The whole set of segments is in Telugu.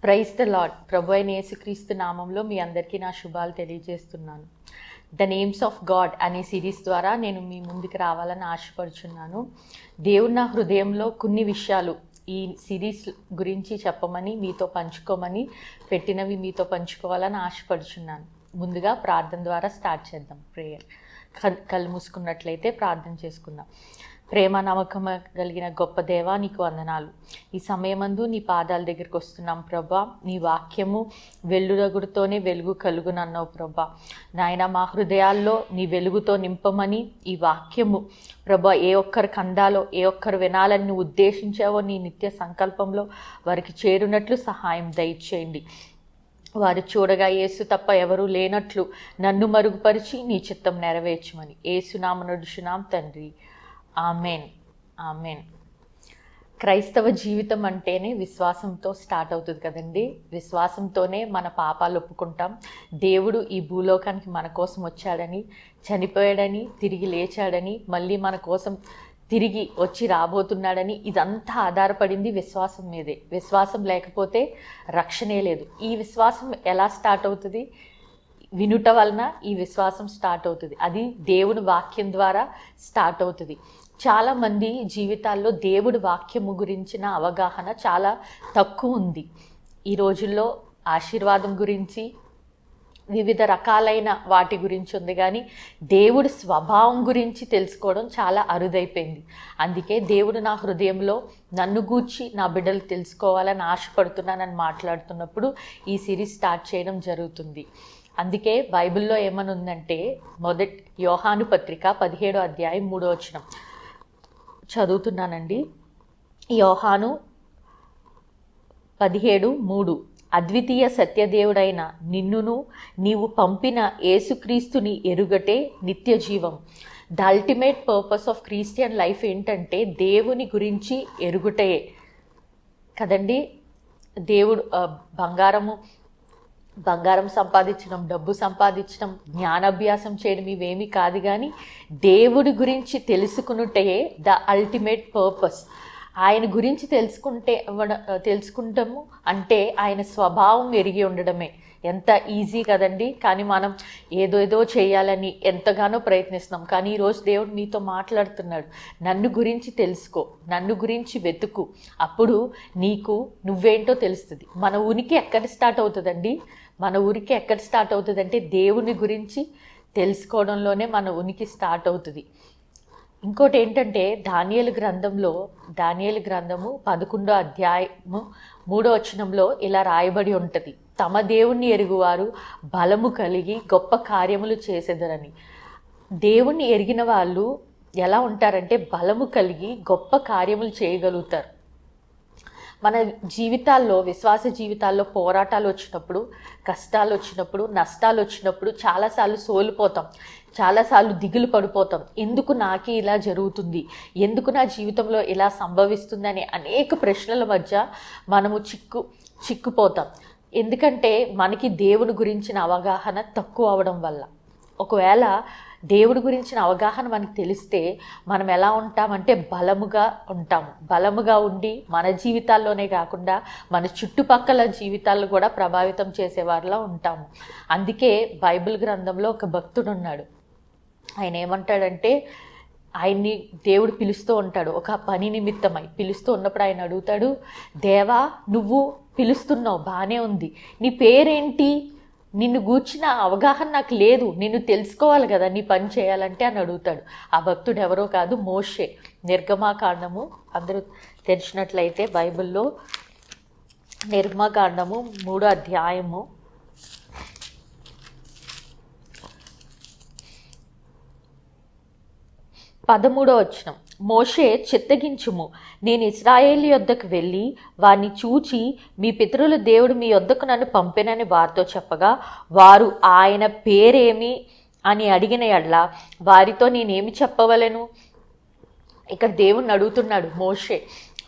Praise the lord. ప్రభు అయిన యేసుక్రీస్తు నామంలో మీ అందరికీ నా శుభాలు తెలియజేస్తున్నాను. ద నేమ్స్ ఆఫ్ గాడ్ అనే సిరీస్ ద్వారా నేను మీ ముందుకు రావాలని ఆశపడుచున్నాను. దేవుడు నా హృదయంలో కొన్ని విషయాలు ఈ సిరీస్ గురించి చెప్పమని, మీతో పంచుకోమని పెట్టినవి మీతో పంచుకోవాలని ఆశపడుచున్నాను. ముందుగా ప్రార్థన ద్వారా స్టార్ట్ చేద్దాం. ప్రేయర్. కళ్ళు మూసుకున్నట్లయితే ప్రార్థన చేసుకుందాం. ప్రేమ నమ్మకం కలిగిన గొప్ప దేవా, నీకు వందనాలు. ఈ సమయమందు నీ పాదాల దగ్గరికి వస్తున్నాం ప్రభా. నీ వాక్యము వెల్లురగుడుతోనే వెలుగు కలుగునన్నావు ప్రభా. నాయన, మా హృదయాల్లో నీ వెలుగుతో నింపమని ఈ వాక్యము ప్రభా ఏ ఒక్కరు కందాలో, ఏ ఒక్కరు వినాలని నువ్వు ఉద్దేశించావో నీ నిత్య సంకల్పంలో వారికి చేరునట్లు సహాయం దయచేయండి. వారు చూడగా యేసు తప్ప ఎవరూ లేనట్లు నన్ను మరుగుపరిచి నీ చిత్తం నెరవేర్చమని యేసునామ నడుచున్నాం తండ్రి. Amen, amen. క్రైస్తవ జీవితం అంటేనే విశ్వాసంతో స్టార్ట్ అవుతుంది కదండి. విశ్వాసంతోనే మన పాపాలు ఒప్పుకుంటాం. దేవుడు ఈ భూలోకానికి మన కోసం వచ్చాడని, చనిపోయాడని, తిరిగి లేచాడని, మళ్ళీ మన కోసం తిరిగి వచ్చి రాబోతున్నాడని, ఇదంతా ఆధారపడింది విశ్వాసం మీదే. విశ్వాసం లేకపోతే రక్షణే లేదు. ఈ విశ్వాసం ఎలా స్టార్ట్ అవుతుంది? వినుట వలన ఈ విశ్వాసం స్టార్ట్ అవుతుంది. అది దేవుని వాక్యం ద్వారా స్టార్ట్ అవుతుంది. చాలామంది జీవితాల్లో దేవుడి వాక్యము గురించిన అవగాహన చాలా తక్కువ ఉంది. ఈ రోజుల్లో ఆశీర్వాదం గురించి, వివిధ రకాలైన వాటి గురించి ఉంది, కానీ దేవుడి స్వభావం గురించి తెలుసుకోవడం చాలా అరుదైపోయింది. అందుకే దేవుడు నా హృదయంలో నన్ను గూర్చి నా బిడ్డలు తెలుసుకోవాలని ఆశపడుతున్నానని మాట్లాడుతున్నప్పుడు ఈ సిరీస్ స్టార్ట్ చేయడం జరుగుతుంది. అందుకే బైబిల్లో ఏమని ఉందంటే, యోహాను పత్రిక 17వ అధ్యాయం 3వ వచనం చదువుతున్నానండి. యోహాను 17:3 అద్వితీయ సత్యదేవుడైన నిన్నును నీవు పంపిన యేసుక్రీస్తుని ఎరుగటే నిత్య జీవం. The ultimate purpose of Christian life ఏంటంటే దేవుని గురించి ఎరుగుటే కదండి. దేవుడు బంగారం సంపాదించడం, డబ్బు సంపాదించడం, జ్ఞానాభ్యాసం చేయడం ఇవేమీ కాదు, కానీ దేవుడి గురించి తెలుసుకునుటే ద అల్టిమేట్ పర్పస్. ఆయన గురించి తెలుసుకుంటాము అంటే ఆయన స్వభావం ఎరిగి ఉండడమే. ఎంత ఈజీ కదండి. కానీ మనం ఏదో చేయాలని ఎంతగానో ప్రయత్నిస్తున్నాం. కానీ ఈరోజు దేవుడు మీతో మాట్లాడుతున్నాడు. నన్ను గురించి తెలుసుకో, నన్ను గురించి వెతుకు, అప్పుడు నీకు నువ్వేంటో తెలుస్తుంది. మన ఉనికి ఎక్కడ స్టార్ట్ అవుతుందండి? మన ఉనికి ఎక్కడ స్టార్ట్ అవుతుందంటే దేవుని గురించి తెలుసుకోవడంలోనే మన ఉనికి స్టార్ట్ అవుతుంది. ఇంకోటి ఏంటంటే, దానియేలు గ్రంథము 11వ అధ్యాయము 3వ వచనంలో ఇలా రాయబడి ఉంటుంది, తమ దేవుణ్ణి ఎరుగువారు బలము కలిగి గొప్ప కార్యములు చేసేదరని. దేవుణ్ణి ఎరిగిన వాళ్ళు ఎలా ఉంటారంటే బలము కలిగి గొప్ప కార్యములు చేయగలుగుతారు. మన జీవితాల్లో, విశ్వాస జీవితాల్లో పోరాటాలు వచ్చినప్పుడు, కష్టాలు వచ్చినప్పుడు, నష్టాలు వచ్చినప్పుడు చాలాసార్లు సోలిపోతాం, చాలాసార్లు దిగులు పడిపోతాం. ఎందుకు నాకే ఇలా జరుగుతుంది, ఎందుకు నా జీవితంలో ఇలా సంభవిస్తుంది అనే అనేక ప్రశ్నల మధ్య మనము చిక్కుపోతాం. ఎందుకంటే మనకి దేవుని గురించిన అవగాహన తక్కువ అవడం వల్ల. ఒకవేళ దేవుడి గురించిన అవగాహన మనకు తెలిస్తే మనం ఎలా ఉంటామంటే బలముగా ఉంటాము. బలముగా ఉండి మన జీవితాల్లోనే కాకుండా మన చుట్టుపక్కల జీవితాలను కూడా ప్రభావితం చేసేవారిలా ఉంటాము. అందుకే బైబిల్ గ్రంథంలో ఒక భక్తుడు ఉన్నాడు. ఆయన ఏమంటాడంటే, ఆయన్ని దేవుడు పిలుస్తూ ఉంటాడు. ఒక పని నిమిత్తమై పిలుస్తూ ఉన్నప్పుడు ఆయన అడుగుతాడు, దేవా, నువ్వు పిలుస్తున్నావు, బాగానే ఉంది, నీ పేరేంటి? నిన్ను గూర్చిన అవగాహన నాకు లేదు, నిన్ను తెలుసుకోవాలి కదా నీ పని చేయాలంటే అని అడుగుతాడు. ఆ భక్తుడు ఎవరో కాదు, మోషే. నిర్గమాకాండము అందరూ తెరిచినట్లయితే బైబిల్లో నిర్గమాకాండము 3వ అధ్యాయము 13వ వచనం, మోషే, చిత్తగించుము, నేను ఇశ్రాయేలు యొద్దకు వెళ్ళి వారిని చూచి మీ పితరుల దేవుడు మీ యొద్దకు నన్ను పంపెనని వారితో చెప్పగా, వారు ఆయన పేరేమి అని అడిగిన యెడల వారితో నేనేమి చెప్పవలెను? ఇక్కడ దేవుణ్ణి అడుగుతున్నాడు మోషే.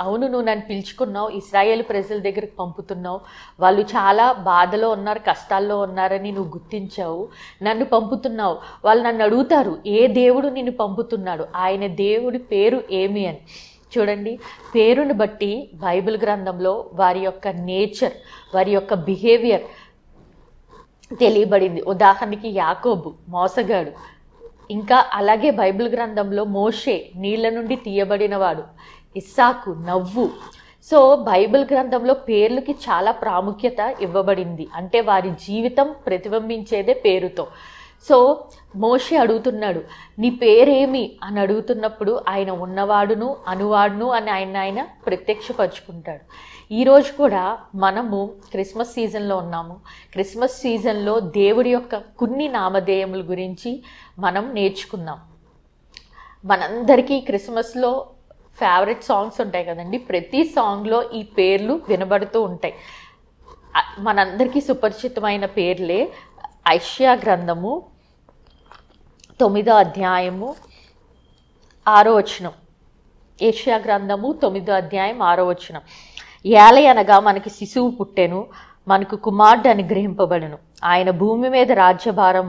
అవును, నువ్వు నన్ను పిలుచుకున్నావు, ఇశ్రాయేలు ప్రజల దగ్గరికి పంపుతున్నావు, వాళ్ళు చాలా బాధలో ఉన్నారు, కష్టాల్లో ఉన్నారని నువ్వు గుర్తించావు, నన్ను పంపుతున్నావు. వాళ్ళు నన్ను అడుగుతారు, ఏ దేవుడు నిన్ను పంపుతున్నాడు, ఆయన దేవుడి పేరు ఏమి అని. చూడండి, పేరుని బట్టి బైబిల్ గ్రంథంలో వారి యొక్క నేచర్, వారి యొక్క బిహేవియర్ తెలియబడింది. ఉదాహరణకి యాకోబు మోసగాడు, ఇంకా అలాగే బైబిల్ గ్రంథంలో మోషే నీళ్ళ నుండి తీయబడినవాడు, ఇస్సాకు నవ్వు. సో బైబిల్ గ్రంథంలో పేర్లకి చాలా ప్రాముఖ్యత ఇవ్వబడింది, అంటే వారి జీవితం ప్రతిబింబించేదే పేరుతో. సో మోషే అడుగుతున్నాడు, నీ పేరేమి అని అడుగుతున్నప్పుడు ఆయన ఉన్నవాడును అనువాడును అని ఆయన ప్రత్యక్షపరుచుకుంటాడు. ఈరోజు కూడా మనము క్రిస్మస్ సీజన్లో ఉన్నాము. క్రిస్మస్ సీజన్లో దేవుడి యొక్క కొన్ని నామధేయముల గురించి మనం నేర్చుకుందాం. మనందరికీ క్రిస్మస్లో ఫేవరెట్ సాంగ్స్ ఉంటాయి కదండి. ప్రతి సాంగ్లో ఈ పేర్లు వినబడుతూ ఉంటాయి. మనందరికీ సుపరిచితమైన పేర్లే. యెషయా గ్రంథము 9వ అధ్యాయము 6వ వచనం. యెషయా గ్రంథము 9వ అధ్యాయం 6వ వచనం. ఏలయనగా మనకి శిశువు పుట్టెను, మనకు కుమారుడు అనుగ్రహింపబడును, ఆయన భూమి మీద రాజ్యభారం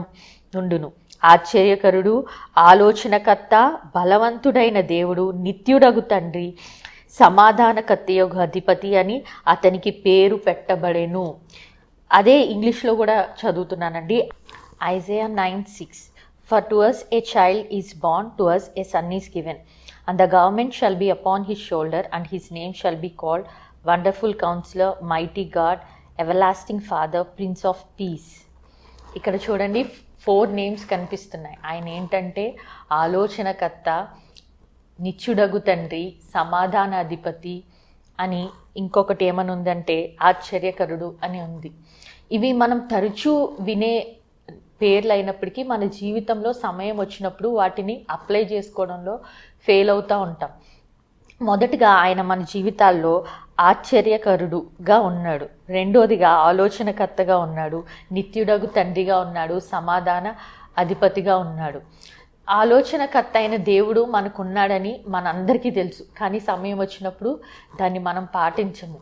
నుండును. ఆశ్చర్యకరుడు, ఆలోచనకర్త, బలవంతుడైన దేవుడు, నిత్యుడగు తండ్రి, సమాధానకర్తయగు అధిపతి అని అతనికి పేరు పెట్టబడెను. అదే ఇంగ్లీష్లో కూడా చదువుతున్నానండి. Isaiah 9:6. For to us a child is born, to us a son is given, and the government shall be upon his shoulder, and his name shall be called Wonderful Counselor, Mighty God, Everlasting Father, Prince of Peace. ఇక్కడ చూడండి 4 నేమ్స్ కనిపిస్తున్నాయి. ఆయన ఏంటంటే ఆలోచనకర్త, నిత్యుడగు తండ్రి, సమాధాన అధిపతి అని. ఇంకొకటి ఏమని ఉందంటే ఆశ్చర్యకరుడు అని ఉంది. ఇవి మనం తరచూ వినే పేర్లు అయినప్పటికీ మన జీవితంలో సమయం వచ్చినప్పుడు వాటిని అప్లై చేసుకోవడంలో ఫెయిల్ అవుతూ ఉంటాం. మొదటిగా ఆయన మన జీవితాల్లో ఆశ్చర్యకరుడుగా ఉన్నాడు, రెండోదిగా ఆలోచనకర్తగా ఉన్నాడు, నిత్యుడగు తండ్రిగా ఉన్నాడు, సమాధాన అధిపతిగా ఉన్నాడు. ఆలోచనకర్త అయిన దేవుడు మనకున్నాడని మనందరికీ తెలుసు, కానీ సమయం వచ్చినప్పుడు దాన్ని మనం పాటించము.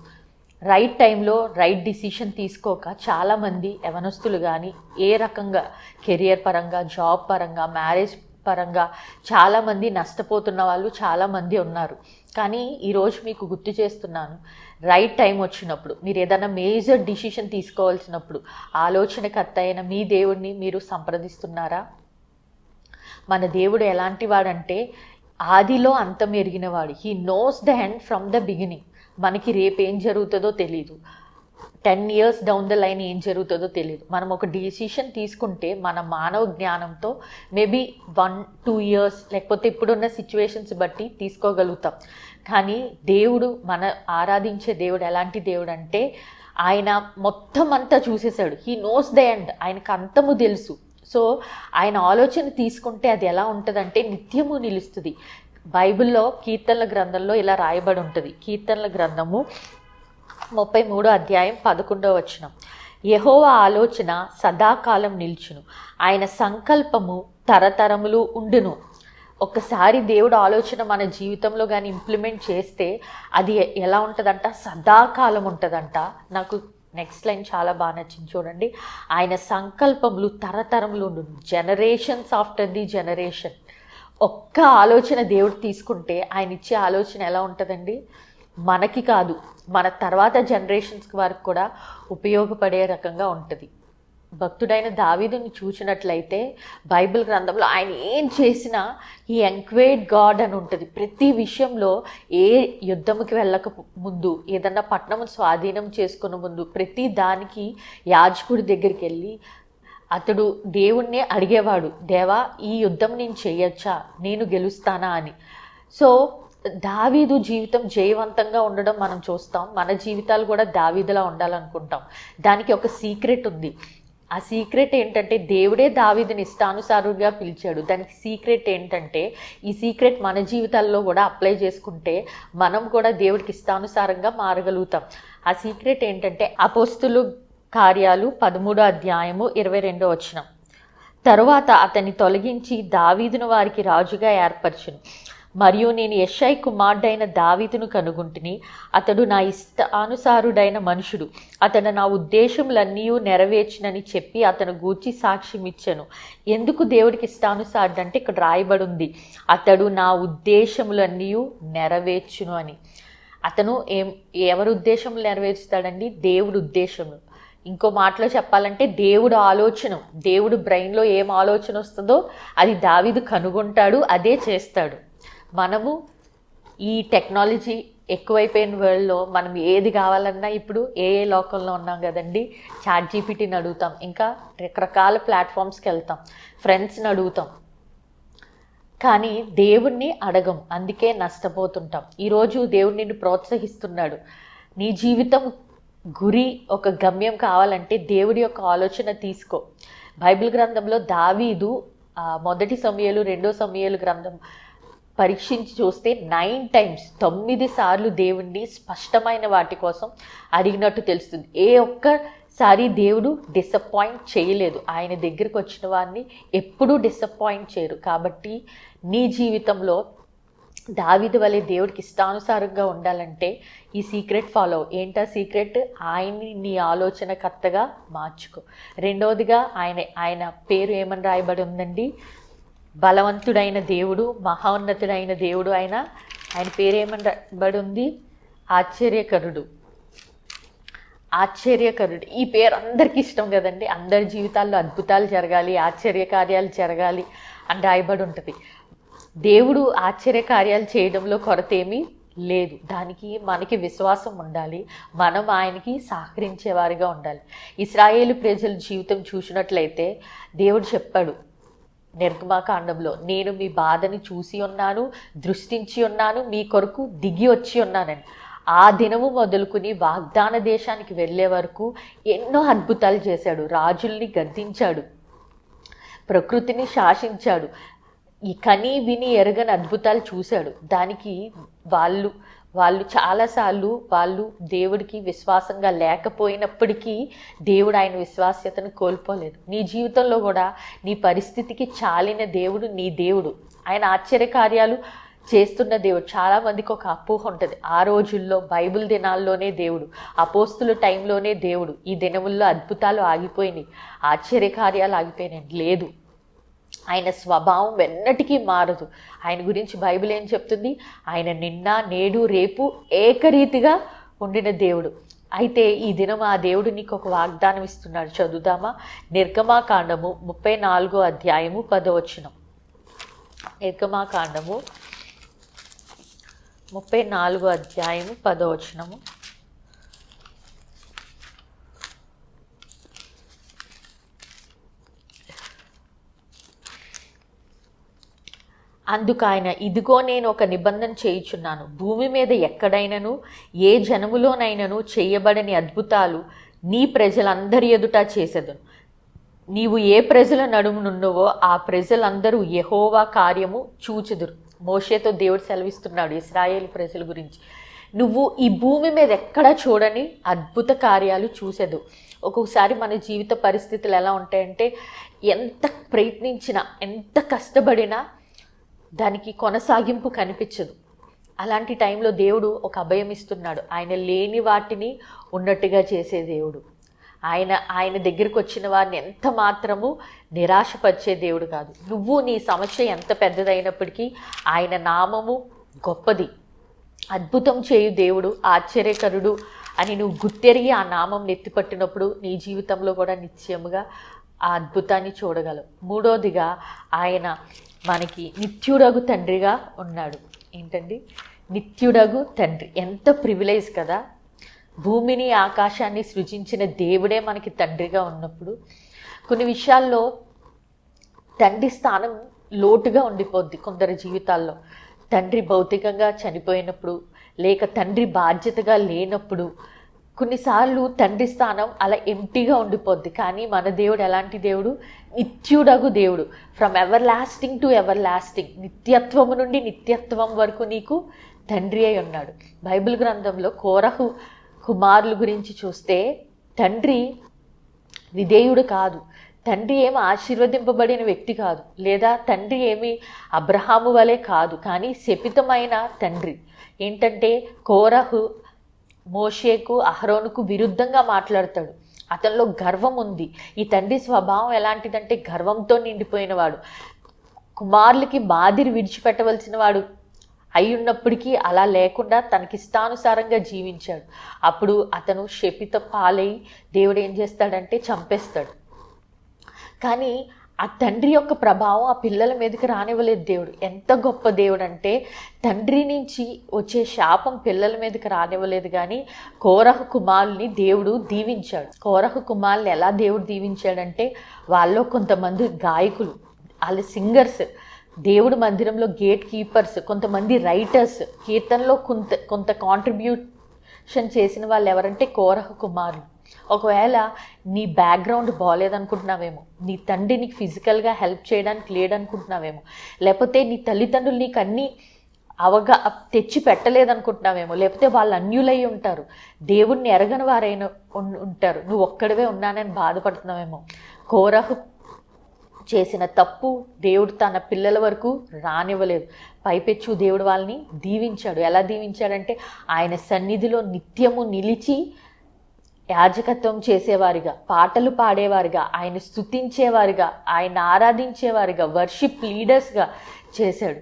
రైట్ టైంలో రైట్ డిసిషన్ తీసుకోక చాలామంది యవనస్తులు కానీ ఏ రకంగా కెరియర్ పరంగా, జాబ్ పరంగా, మ్యారేజ్ పరంగా చాలామంది నష్టపోతున్న వాళ్ళు చాలామంది ఉన్నారు. కానీ ఈరోజు మీకు గుర్తు చేస్తున్నాను, రైట్ టైం వచ్చినప్పుడు మీరు ఏదైనా మేజర్ డిసిషన్ తీసుకోవాల్సినప్పుడు ఆలోచనకర్త అయిన మీ దేవుడిని మీరు సంప్రదిస్తున్నారా? మన దేవుడు ఎలాంటి వాడంటే ఆదిలో అంతం ఎరిగినవాడు. He knows the end from the beginning. మనకి రేపు ఏం జరుగుతుందో తెలీదు, 10 years డౌన్ ద లైన్ ఏం జరుగుతుందో తెలియదు. మనం ఒక డిసిషన్ తీసుకుంటే మన మానవ జ్ఞానంతో మేబీ 1-2 years లేకపోతే ఇప్పుడున్న సిచ్యువేషన్స్ బట్టి తీసుకోగలుగుతాం. కానీ దేవుడు, మన ఆరాధించే దేవుడు ఎలాంటి దేవుడు అంటే ఆయన మొత్తం అంతా చూసేశాడు. He knows the end. ఆయనకు అంతము తెలుసు. సో ఆయన ఆలోచన తీసుకుంటే అది ఎలా ఉంటుందంటే నిత్యము నిలుస్తుంది. బైబిల్లో కీర్తనల గ్రంథంలో ఇలా రాయబడి ఉంటుంది. కీర్తనల గ్రంథము 33వ అధ్యాయం 11వ వచనం. యెహోవా ఆలోచన సదాకాలం నిల్చును, ఆయన సంకల్పము తరతరములు ఉండును. ఒక్కసారి దేవుడు ఆలోచన మన జీవితంలో కానీ ఇంప్లిమెంట్ చేస్తే అది ఎలా ఉంటుందంట? సదాకాలం ఉంటుందంట. నాకు నెక్స్ట్ లైన్ చాలా బాగా నచ్చింది, చూడండి. ఆయన సంకల్పములు తరతరములు ఉండును, జనరేషన్స్ ఆఫ్టర్ ది జనరేషన్. ఒక్క ఆలోచన దేవుడు తీసుకుంటే ఆయన ఇచ్చే ఆలోచన ఎలా ఉంటుందండి? మనకి కాదు, మన తర్వాత జనరేషన్స్ వరకు కూడా ఉపయోగపడే రకంగా ఉంటుంది. భక్తుడైన దావీదుని చూసినట్లయితే బైబిల్ గ్రంథంలో ఆయన ఏం చేసినా ఈ ఎంక్వైర్డ్ గాడ్ అని ఉంటుంది. ప్రతి విషయంలో ఏ యుద్ధంకి వెళ్ళక ముందు, ఏదన్నా పట్టణం స్వాధీనం చేసుకున్న ముందు ప్రతి దానికి యాజకుడి దగ్గరికి వెళ్ళి అతడు దేవుణ్ణి అడిగేవాడు, దేవా ఈ యుద్ధం నేను చేయొచ్చా, నేను గెలుస్తానా అని. సో దావీదు జీవితం జయవంతంగా ఉండడం మనం చూస్తాం. మన జీవితాలు కూడా దావీదులా ఉండాలనుకుంటాం. దానికి ఒక సీక్రెట్ ఉంది. ఆ సీక్రెట్ ఏంటంటే దేవుడే దావీదుని ఇష్టానుసారుగా పిలిచాడు. దానికి సీక్రెట్ ఏంటంటే ఈ సీక్రెట్ మన జీవితాల్లో కూడా అప్లై చేసుకుంటే మనం కూడా దేవుడికి ఇష్టానుసారంగా మారగలుగుతాం. ఆ సీక్రెట్ ఏంటంటే అపోస్తులు కార్యాలు 13వ అధ్యాయము 22వ వచనం. తరువాత అతన్ని తొలగించి దావీదును వారికి రాజుగా ఏర్పరచును, మరియు నేను యెషై కుమారుడైన దావీదును కనుగొంటిని. అతడు నా ఇష్టానుసారుడైన మనుషుడు. అతడు నా ఉద్దేశములన్నీ నెరవేర్చునని చెప్పి అతను గూర్చి సాక్ష్యం ఇచ్చాను. ఎందుకు దేవుడికి ఇష్టానుసారుడు అంటే ఇక్కడ రాయబడి ఉంది, అతడు నా ఉద్దేశములన్నీ నెరవేర్చును అని. అతను ఎవరి ఉద్దేశములు నెరవేర్చుతాడండి? దేవుడు ఉద్దేశము. ఇంకో మాటలో చెప్పాలంటే దేవుడు ఆలోచన, దేవుడు బ్రెయిన్లో ఏం ఆలోచన వస్తుందో అది దావీదు కనుగొంటాడు, అదే చేస్తాడు. మనము ఈ టెక్నాలజీ ఎక్కువైపోయిన వరల్డ్లో మనం ఏది కావాలన్నా ఇప్పుడు ఏ లోకంలో ఉన్నాం కదండి. ChatGPTని అడుగుతాం, ఇంకా రకరకాల ప్లాట్ఫామ్స్కి వెళ్తాం, ఫ్రెండ్స్ని అడుగుతాం, కానీ దేవుణ్ణి అడగం. అందుకే నష్టపోతుంటాం. ఈరోజు దేవుడు నిన్ను ప్రోత్సహిస్తున్నాడు. నీ జీవితం గురి, ఒక గమ్యం కావాలంటే దేవుడి యొక్క ఆలోచన తీసుకో. బైబిల్ గ్రంథంలో దావీదు 1 సమూయేలు 2 సమూయేలు గ్రంథం పరీక్షించి చూస్తే 9 times 9 సార్లు దేవుణ్ణి స్పష్టమైన వాటి కోసం అడిగినట్టు తెలుస్తుంది. ఏ ఒక్కసారి దేవుడు డిసప్పాయింట్ చేయలేదు. ఆయన దగ్గరికి వచ్చిన వారిని ఎప్పుడూ డిసప్పాయింట్ చేయరు. కాబట్టి నీ జీవితంలో దావీదు వలె దేవుడికి ఇష్టానుసారంగా ఉండాలంటే ఈ సీక్రెట్ ఫాలో. ఏంటా సీక్రెట్? ఆయన్ని నీ ఆలోచనకర్తగా మార్చుకో. రెండవదిగా ఆయన పేరు ఏమని రాయబడి ఉందండి? బలవంతుడైన దేవుడు, మహోన్నతుడైన దేవుడు. ఆయన పేరు ఏమని రాయబడి ఉంది? ఆశ్చర్యకరుడు. ఆశ్చర్యకరుడు. ఈ పేరు అందరికీ ఇష్టం కదండి. అందరి జీవితాల్లో అద్భుతాలు జరగాలి, ఆశ్చర్యకార్యాలు జరగాలి అని రాయబడి ఉంటుంది. దేవుడు ఆశ్చర్యకార్యాలు చేయడంలో కొరత ఏమీ లేదు. దానికి మనకి విశ్వాసం ఉండాలి, మనం ఆయనకి సహకరించేవారిగా ఉండాలి. ఇశ్రాయేలు ప్రజల జీవితం చూసినట్లయితే దేవుడు చెప్పాడు నిర్గమాకాండంలో, నేను మీ బాధని చూసి ఉన్నాను, దృష్టించి ఉన్నాను, మీ కొరకు దిగి వచ్చి ఉన్నానని. ఆ దినము మొదలుకుని వాగ్దాన దేశానికి వెళ్ళే వరకు ఎన్నో అద్భుతాలు చేశాడు. రాజుల్ని గద్దించాడు, ప్రకృతిని శాసించాడు, ఈ కని విని ఎరగని అద్భుతాలు చూశాడు. దానికి వాళ్ళు చాలాసార్లు వాళ్ళు దేవుడికి విశ్వాసంగా లేకపోయినప్పటికీ దేవుడు ఆయన విశ్వాస్యతను కోల్పోలేదు. నీ జీవితంలో కూడా నీ పరిస్థితికి చాలిన దేవుడు నీ దేవుడు. ఆయన ఆశ్చర్యకార్యాలు చేస్తున్న దేవుడు. చాలామందికి ఒక అపోహ ఉంటుంది, ఆ రోజుల్లో బైబిల్ దినాల్లోనే దేవుడు, అపోస్తుల టైంలోనే దేవుడు, ఈ దినముల్లో అద్భుతాలు ఆగిపోయినాయి, ఆశ్చర్యకార్యాలు ఆగిపోయినాయి. లేదు, ఆయన స్వభావం ఎన్నటికీ మారదు. ఆయన గురించి బైబిల్ ఏం చెప్తుంది? ఆయన నిన్న నేడు రేపు ఏకరీతిగా ఉండిన దేవుడు. అయితే ఈ దినం ఆ దేవుడు నీకు ఒక వాగ్దానం ఇస్తున్నాడు. చదువుదామా? నిర్గమాకాండము 34వ అధ్యాయము 10వ వచనం. నిర్గమాకాండము 34వ అధ్యాయము 10వ వచనము. అందుకు ఆయన, ఇదిగో నేను ఒక నిబంధన చేయుచున్నాను, భూమి మీద ఎక్కడైనను ఏ జనములోనైనను చేయబడని అద్భుతాలు నీ ప్రజలందరి ఎదుట చేసేదను. నీవు ఏ ప్రజల నడుమునున్నవో ఆ ప్రజలందరూ యెహోవా కార్యము చూచెదరు. మోషేతో దేవుడు సెలవిస్తున్నాడు ఇశ్రాయేలు ప్రజల గురించి. నువ్వు ఈ భూమి మీద ఎక్కడా చూడని అద్భుత కార్యాలు చూసేదు. ఒక్కొక్కసారి మన జీవిత పరిస్థితులు ఎలా ఉంటాయంటే, ఎంత ప్రయత్నించినా ఎంత కష్టపడినా దానికి కొనసాగింపు కనిపించదు. అలాంటి టైంలో దేవుడు ఒక అభయం ఇస్తున్నాడు. ఆయన లేని వాటిని ఉన్నట్టుగా చేసే దేవుడు. ఆయన దగ్గరికి వచ్చిన వారిని ఎంత మాత్రము నిరాశపరిచే దేవుడు కాదు. నువ్వు నీ సమస్య ఎంత పెద్దదైనప్పటికీ ఆయన నామము గొప్పది. అద్భుతం చేయు దేవుడు, ఆశ్చర్యకరుడు అని నువ్వు గుర్తెరిగి ఆ నామం నెత్తిపట్టినప్పుడు నీ జీవితంలో కూడా నిశ్చయముగా ఆ అద్భుతాన్ని చూడగలవు. మూడోదిగా ఆయన మనకి నిత్యుడగు తండ్రిగా ఉన్నాడు. ఏంటండి? నిత్యుడగు తండ్రి. ఎంత ప్రివిలేజ్ కదా! భూమిని ఆకాశాన్ని సృజించిన దేవుడే మనకి తండ్రిగా ఉన్నప్పుడు కొన్ని విషయాల్లో తండ్రి స్థానం లోటుగా ఉండిపోద్ది కొందరి జీవితాల్లో. తండ్రి భౌతికంగా చనిపోయినప్పుడు, లేక తండ్రి బాధ్యతగా లేనప్పుడు కొన్నిసార్లు తండ్రి స్థానం అలా ఎంటీగా ఉండిపోద్ది. కానీ మన దేవుడు ఎలాంటి దేవుడు? నిత్యుడగు దేవుడు. From everlasting to everlasting, నిత్యత్వము నుండి నిత్యత్వం వరకు నీకు తండ్రి అయి ఉన్నాడు. బైబిల్ గ్రంథంలో కోరహు కుమారుల గురించి చూస్తే తండ్రి విధేయుడు కాదు, తండ్రి ఏమి ఆశీర్వదింపబడిన వ్యక్తి కాదు, లేదా తండ్రి ఏమి అబ్రహాము వలె కాదు, కానీ శపితమైన తండ్రి. ఏంటంటే కోరహు మోషేకు అహరోనుకు విరుద్ధంగా మాట్లాడతాడు. అతనిలో గర్వం ఉంది. ఈ తండ్రి స్వభావం ఎలాంటిదంటే గర్వంతో నిండిపోయినవాడు. కుమారులకి మాదిరి విడిచిపెట్టవలసిన వాడు అయి ఉన్నప్పటికీ అలా లేకుండా తనకిష్టానుసారంగా జీవించాడు. అప్పుడు అతను శపిత పాలై దేవుడు ఏం చేస్తాడంటే చంపేస్తాడు. కానీ ఆ తండ్రి యొక్క ప్రభావం ఆ పిల్లల మీదకి రానివ్వలేదు దేవుడు. ఎంత గొప్ప దేవుడు అంటే తండ్రి నుంచి వచ్చే శాపం పిల్లల మీదకి రానివ్వలేదు. కానీ కోరహు కుమారుల్ని దేవుడు దీవించాడు. కోరహు కుమారుల్ని ఎలా దేవుడు దీవించాడంటే వాళ్ళలో కొంతమంది గాయకులు, వాళ్ళ సింగర్స్, దేవుడు మందిరంలో గేట్ కీపర్స్, కొంతమంది రైటర్స్, కీర్తనలో కొంత కాంట్రిబ్యూషన్ చేసిన వాళ్ళు ఎవరంటే కోరహు కుమారులు. ఒకవేళ నీ బ్యాక్గ్రౌండ్ బాగాలేదనుకుంటున్నావేమో, నీ తండ్రి నీకు ఫిజికల్గా హెల్ప్ చేయడానికి లేదనుకుంటున్నావేమో, లేకపోతే నీ తల్లిదండ్రులు నీకు అన్నీ తెచ్చి పెట్టలేదనుకుంటున్నావేమో, లేకపోతే వాళ్ళు అన్యులై ఉంటారు, దేవుణ్ణి ఎరగని వారైనా ఉంటారు, నువ్వు ఒక్కడివే ఉన్నానని బాధపడుతున్నావేమో. కోరహు చేసిన తప్పు దేవుడు తన పిల్లల వరకు రానివ్వలేదు. పైపెచ్చు దేవుడు వాళ్ళని దీవించాడు. ఎలా దీవించాడంటే ఆయన సన్నిధిలో నిత్యము నిలిచి యాజకత్వం చేసేవారిగా, పాటలు పాడేవారిగా, ఆయన స్తుతించేవారిగా, ఆయన ఆరాధించేవారిగా, వర్షిప్ లీడర్స్గా చేశాడు.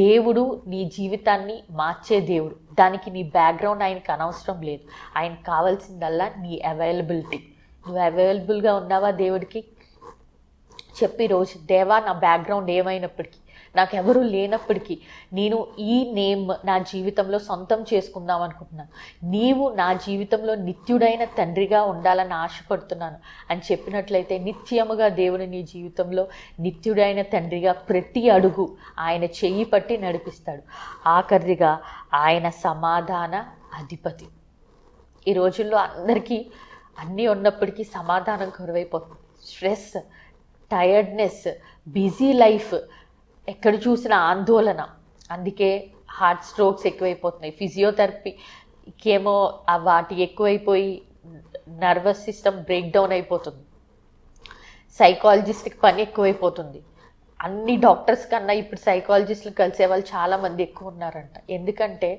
దేవుడు నీ జీవితాన్ని మార్చే దేవుడు. దానికి నీ బ్యాక్గ్రౌండ్ ఆయనకు అనవసరం లేదు. ఆయనకు కావాల్సిందల్లా నీ అవైలబిలిటీ. నువ్వు అవైలబుల్గా ఉన్నావా దేవుడికి? చెప్పి రోజు, దేవా నా బ్యాక్గ్రౌండ్ ఏమైనప్పటికీ, నాకెవరూ లేనప్పటికీ నేను ఈ నేమ్ నా జీవితంలో సొంతం చేసుకుందాం అనుకుంటున్నాను, నీవు నా జీవితంలో నిత్యుడైన తండ్రిగా ఉండాలని ఆశపడుతున్నాను అని చెప్పినట్లయితే నిత్యముగా దేవుడు నీ జీవితంలో నిత్యుడైన తండ్రిగా ప్రతి అడుగు ఆయన చెయ్యి పట్టి నడిపిస్తాడు. ఆఖరిగా ఆయన సమాధాన అధిపతి. ఈ రోజుల్లో అందరికీ అన్నీ ఉన్నప్పటికీ సమాధానం కరువైపోతుంది. స్ట్రెస్, టైర్డ్నెస్, బిజీ లైఫ్, ఎక్కడ చూసిన ఆందోళన, అందుకే హార్ట్ స్ట్రోక్స్ ఎక్కువైపోతున్నాయి. ఫిజియోథెరపీకేమో వాటి ఎక్కువైపోయి నర్వస్ సిస్టమ్ బ్రేక్ డౌన్ అయిపోతుంది. సైకాలజిస్ట్కి పని ఎక్కువైపోతుంది. అన్ని డాక్టర్స్ కన్నా ఇప్పుడు సైకాలజిస్టులు కలిసే వాళ్ళు చాలామంది ఎక్కువ ఉన్నారంట. ఎందుకంటే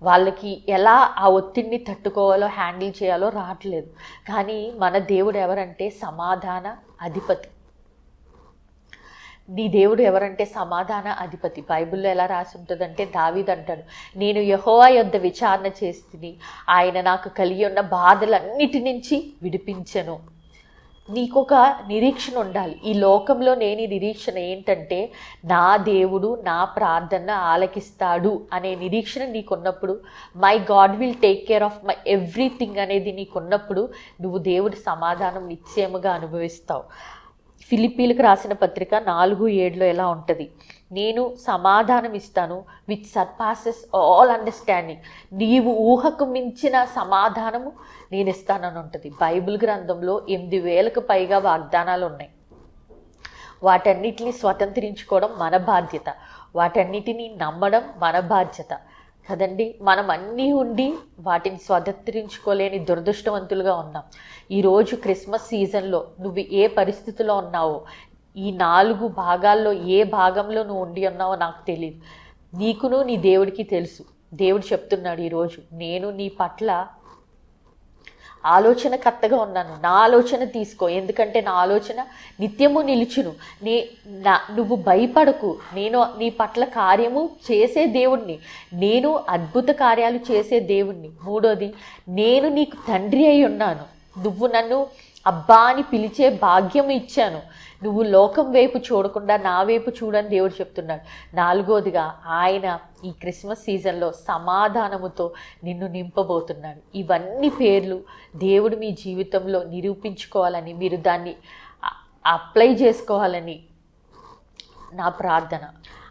వాళ్ళకి ఎలా ఆ ఒత్తిడిని తట్టుకోవాలో, హ్యాండిల్ చేయాలో రావట్లేదు. కానీ మన దేవుడు ఎవరంటే సమాధాన అధిపతి. నీ దేవుడు ఎవరంటే సమాధాన అధిపతి. బైబిల్లో ఎలా రాసి ఉంటుందంటే దావీదు అంటాడు, నేను యెహోవా యొద్ద విచారణ చేస్తుని, ఆయన నాకు కలిగి ఉన్న బాధలన్నిటి నుంచి విడిపించెను. నీకొక నిరీక్షణ ఉండాలి. ఈ లోకంలో లేని నిరీక్షణ ఏంటంటే నా దేవుడు నా ప్రార్థన ఆలకిస్తాడు అనే నిరీక్షణ నీకున్నప్పుడు, my God will take care of my everything అనేది నీకున్నప్పుడు నువ్వు దేవుడి సమాధానం నిశ్చయముగా అనుభవిస్తావు. ఫిలిప్పీలకు రాసిన పత్రిక 4:7 ఎలా ఉంటుంది? నేను సమాధానం ఇస్తాను విచ్ సర్పాసెస్ ఆల్ అండర్స్టాండింగ్. నీవు ఊహకు మించిన సమాధానము నేను ఇస్తానని ఉంటుంది. బైబిల్ గ్రంథంలో 8,000కు పైగా వాగ్దానాలు ఉన్నాయి. వాటన్నిటిని స్వతంత్రించుకోవడం మన బాధ్యత, వాటన్నిటిని నమ్మడం మన బాధ్యత కదండి. మనం అన్నీ ఉండి వాటిని స్వతంత్రించుకోలేని దురదృష్టవంతులుగా ఉన్నాం. ఈరోజు క్రిస్మస్ సీజన్లో నువ్వు ఏ పరిస్థితిలో ఉన్నావో, ఈ 4 భాగాల్లో ఏ భాగంలో నువ్వు ఉండి ఉన్నావో నాకు తెలియదు. నీకును నీ దేవుడికి తెలుసు. దేవుడు చెప్తున్నాడు ఈరోజు, నేను నీ పట్ల ఆలోచనకర్తగా ఉన్నాను, నా ఆలోచన తీసుకో, ఎందుకంటే నా ఆలోచన నిత్యము నిలుచును. నువ్వు భయపడకు, నేను నీ పట్ల కార్యము చేసే దేవుణ్ణి, నేను అద్భుత కార్యాలు చేసే దేవుణ్ణి. 3వది, నేను నీకు తండ్రి అయి ఉన్నాను, నువ్వు నన్ను అబ్బా అని పిలిచే భాగ్యం ఇచ్చాను, నువ్వు లోకం వైపు చూడకుండా నా వైపు చూడని దేవుడు చెప్తున్నాడు. 4వదిగా ఆయన ఈ క్రిస్మస్ సీజన్లో సమాధానముతో నిన్ను నింపబోతున్నాడు. ఇవన్నీ పేర్లు దేవుడు మీ జీవితంలో నిరూపించుకోవాలని, మీరు దాన్ని అప్లై చేసుకోవాలని నా ప్రార్థన.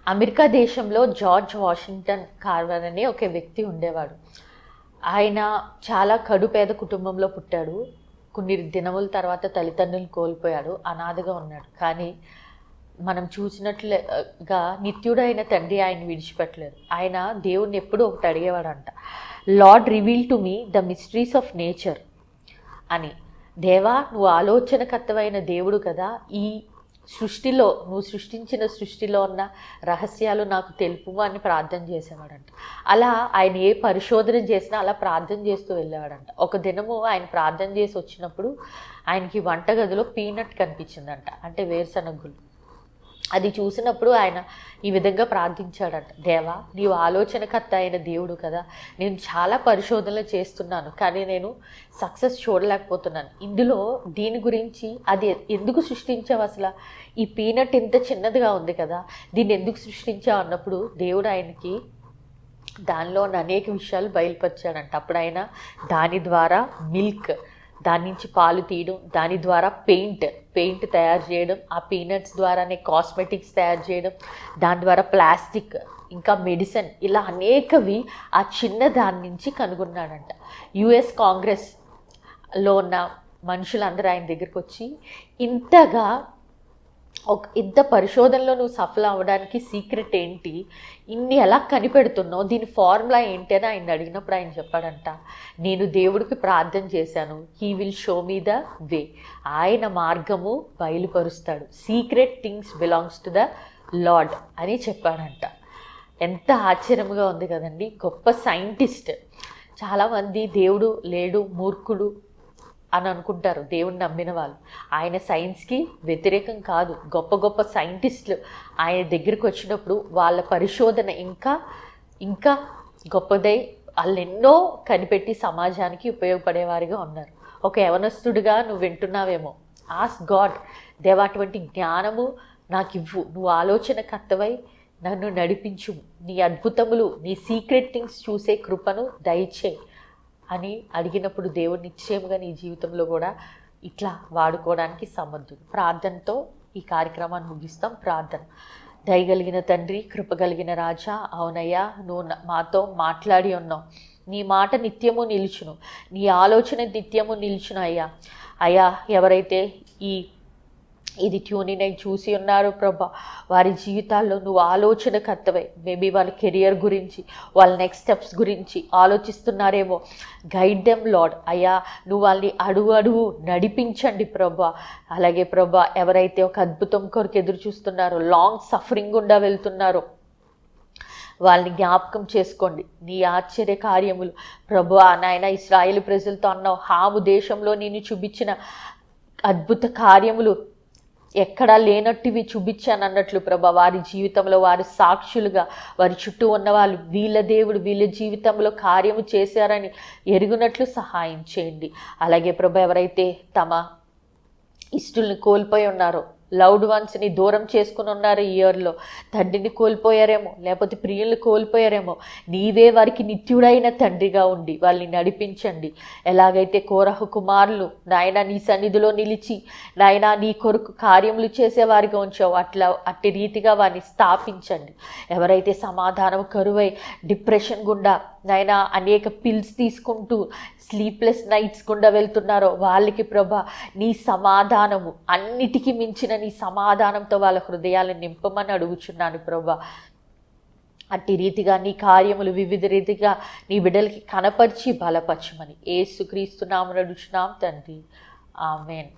అమెరికా దేశంలో జార్జ్ వాషింగ్టన్ కార్వర్ అనే ఒక వ్యక్తి ఉండేవాడు. ఆయన చాలా కడుపేద కుటుంబంలో పుట్టాడు. కొన్ని దినముల తర్వాత తల్లిదండ్రులు కోల్పోయాడు, అనాథగా ఉన్నాడు. కానీ మనం చూసినట్లుగా నిత్యుడైన తండ్రి ఆయన విడిచిపెట్టలేదు. ఆయన దేవుణ్ణి ఎప్పుడూ ఒకటి అడిగేవాడంట, Lord reveal to me the mysteries of nature అని. దేవా, నువ్వు ఆలోచనకర్తవైన దేవుడు కదా, ఈ సృష్టిలో నువ్వు సృష్టించిన సృష్టిలో ఉన్న రహస్యాలు నాకు తెలుపుము అని ప్రార్థన చేసేవాడంట. అలా ఆయన ఏ పరిశోధన చేసినా అలా ప్రార్థన చేస్తూ వెళ్ళేవాడంట. ఒక దినము ఆయన ప్రార్థన చేసి వచ్చినప్పుడు ఆయనకి వంటగదిలో పీనట్ కనిపించిందంట, అంటే వేరుశనగులు. అది చూసినప్పుడు ఆయన ఈ విధంగా ప్రార్థించాడంట, దేవా, నీవు ఆలోచనకర్త అయిన దేవుడు కదా, నేను చాలా పరిశోధనలు చేస్తున్నాను కానీ నేను సక్సెస్ చూడలేకపోతున్నాను. ఇందులో దీని గురించి అది ఎందుకు సృష్టించావు, అసలు ఈ పీనట్ ఇంత చిన్నదిగా ఉంది కదా, దీన్ని ఎందుకు సృష్టించావు అన్నప్పుడు దేవుడు ఆయనకి దానిలో ఉన్న అనేక విషయాలు బయలుపరిచాడంట. అప్పుడు ఆయన దాని ద్వారా మిల్క్, దాని నుంచి పాలు తీయడం, దాని ద్వారా పెయింట్ తయారు చేయడం, ఆ పీనట్స్ ద్వారానే కాస్మెటిక్స్ తయారు చేయడం, దాని ద్వారా ప్లాస్టిక్, ఇంకా మెడిసిన్, ఇలా అనేకవి ఆ చిన్న దాని నుంచి కనుగొన్నాడంట. యుఎస్ కాంగ్రెస్లో ఉన్న మనుషులందరూ ఆయన దగ్గరికి వచ్చి ఇంత పరిశోధనలో నువ్వు సఫలం అవ్వడానికి సీక్రెట్ ఏంటి, ఇన్ని ఎలా కనిపెడుతున్నావు, దీని ఫార్ములా ఏంటి అని ఆయన అడిగినప్పుడు ఆయన చెప్పాడంట, నేను దేవుడికి ప్రార్థన చేశాను, he will show me the way, ఆయన మార్గము బయలుపరుస్తాడు, secret things belongs to the Lord అని చెప్పాడంట. ఎంత ఆశ్చర్యంగా ఉంది కదండి. గొప్ప సైంటిస్ట్. చాలామంది దేవుడు లేడు, మూర్ఖుడు అని అనుకుంటారు దేవుణ్ణి నమ్మిన వాళ్ళు. ఆయన సైన్స్కి వ్యతిరేకం కాదు. గొప్ప గొప్ప సైంటిస్టులు ఆయన దగ్గరికి వచ్చినప్పుడు వాళ్ళ పరిశోధన ఇంకా గొప్పదై వాళ్ళు ఎన్నో కనిపెట్టి సమాజానికి ఉపయోగపడేవారిగా ఉన్నారు. ఒక యవనస్తుడిగా నువ్వు వింటున్నావేమో, ఆస్క్ గాడ్, దేవా అటువంటి జ్ఞానము నాకు ఇవ్వు, నువ్వు ఆలోచనకర్తవై నన్ను నడిపించు, నీ అద్భుతములు, నీ సీక్రెట్ థింగ్స్ చూసే కృపను దయచేయి అని అడిగినప్పుడు దేవుడు నిశ్చయముగా నీ జీవితంలో కూడా ఇట్లా వాడుకోవడానికి సమర్థుడు. ప్రార్థనతో ఈ కార్యక్రమాన్ని ముగిస్తాం. ప్రార్థన. దయగలిగిన తండ్రి, కృపగలిగిన రాజా, అవునయ్యా, నువ్వు మాతో మాట్లాడి ఉన్నావు. నీ మాట నిత్యము నిలుచును, నీ ఆలోచన నిత్యము నిలుచును. అయ్యా ఎవరైతే ఇది ట్యూనింగ్ అయి చూసి ఉన్నారు ప్రభా, వారి జీవితాల్లో నువ్వు ఆలోచనకర్తవై, మేబీ వాళ్ళ కెరియర్ గురించి, వాళ్ళ నెక్స్ట్ స్టెప్స్ గురించి ఆలోచిస్తున్నారేమో, గైడ్ దెమ్ లార్డ్. అయ్యా, నువ్వు వాళ్ళని అడుగు నడిపించండి ప్రభా. అలాగే ప్రభా, ఎవరైతే ఒక అద్భుతం కొరకు ఎదురు చూస్తున్నారో, లాంగ్ సఫరింగ్ గుండా వెళ్తున్నారో, వాళ్ళని జ్ఞాపకం చేసుకోండి. నీ ఆశ్చర్య కార్యములు ప్రభువా, నాయన ఇశ్రాయేలు ప్రజలతో అన్నావు, హాము దేశంలో నేను చూపించిన అద్భుత కార్యములు ఎక్కడా లేనట్టువి చూపించాను అన్నట్లు ప్రభా, వారి జీవితంలో వారి సాక్షులుగా, వారి చుట్టూ ఉన్న వాళ్ళు వీళ్ళ దేవుడు వీళ్ళ జీవితంలో కార్యము చేశారని ఎరుగునట్లు సహాయం చేయండి. అలాగే ప్రభా, ఎవరైతే తమ ఇష్టల్ని కోల్పోయి ఉన్నారో, లవ్డ్ వన్స్ని దూరం చేసుకుని ఉన్నారు, ఈ ఇయర్లో తండ్రిని కోల్పోయారేమో, లేకపోతే ప్రియుల్ని కోల్పోయారేమో, నీవే వారికి నిత్యుడైన తండ్రిగా ఉండి వాళ్ళని నడిపించండి. ఎలాగైతే కోరహు కుమారులు నాయన నీ సన్నిధిలో నిలిచి నాయన నీ కొరకు కార్యములు చేసేవారిగా ఉంచావు, అట్టి రీతిగా వారిని స్థాపించండి. ఎవరైతే సమాధానం కరువై డిప్రెషన్ గుండా నాయన అనేక పిల్స్ తీసుకుంటూ స్లీప్లెస్ నైట్స్ గుండా వెళ్తున్నారో వాళ్ళకి ప్రభా నీ సమాధానము, అన్నిటికీ మించిన నీ సమాధానంతో వాళ్ళ హృదయాలను నింపమని అడుగుచున్నాను ప్రభా. అట్టి రీతిగా నీ కార్యములు వివిధ రీతిగా నీ బిడ్డలకి కనపరిచి బలపరచమని యేసుక్రీస్తు నామమున అడుగుచున్నాం తండ్రి, ఆమేన్.